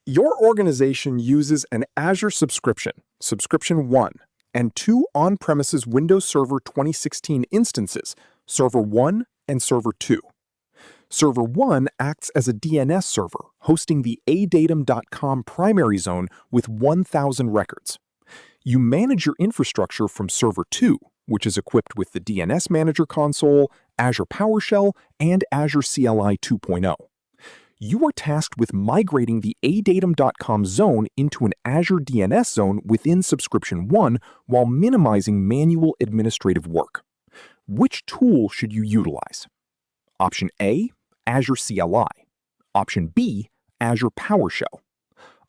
Your organization uses an Azure subscription, Subscription 1, and two on-premises Windows Server 2016 instances, Server 1 and Server 2. Server 1 acts as a DNS server, hosting the adatum.com primary zone with 1,000 records. You manage your infrastructure from Server 2, which is equipped with the DNS Manager console, Azure PowerShell, and Azure CLI 2.0. You are tasked with migrating the adatum.com zone into an Azure DNS zone within Subscription 1 while minimizing manual administrative work. Which tool should you utilize? Option A, Azure CLI. Option B, Azure PowerShell.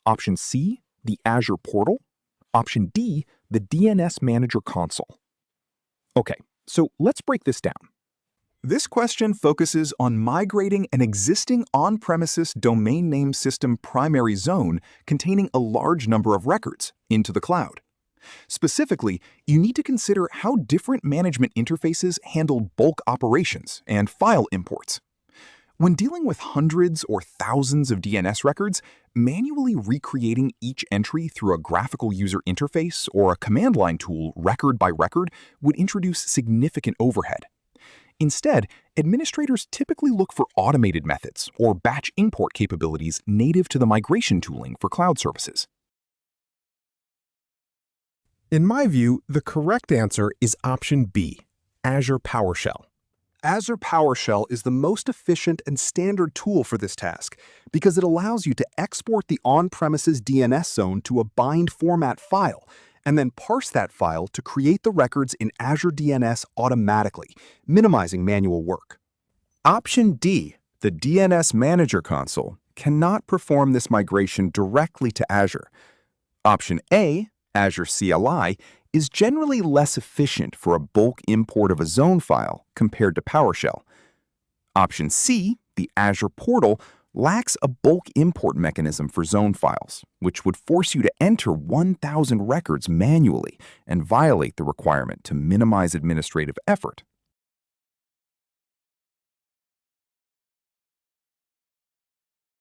Option C, the Azure portal. Option D, the DNS Manager console. Okay, so let's break this down. This question focuses on migrating an existing on-premises domain name system primary zone containing a large number of records into the cloud. Specifically, you need to consider how different management interfaces handle bulk operations and file imports. When dealing with hundreds or thousands of DNS records, manually recreating each entry through a graphical user interface or a command line tool record by record would introduce significant overhead. Instead, administrators typically look for automated methods or batch import capabilities native to the migration tooling for cloud services. In my view, the correct answer is option B, Azure PowerShell. Azure PowerShell is the most efficient and standard tool for this task because it allows you to export the on-premises DNS zone to a bind format file and then parse that file to create the records in Azure DNS automatically, minimizing manual work. Option D, the DNS Manager console, cannot perform this migration directly to Azure. Option A, Azure CLI, is generally less efficient for a bulk import of a zone file compared to PowerShell. Option C, the Azure portal, lacks a bulk import mechanism for zone files, which would force you to enter 1,000 records manually and violate the requirement to minimize administrative effort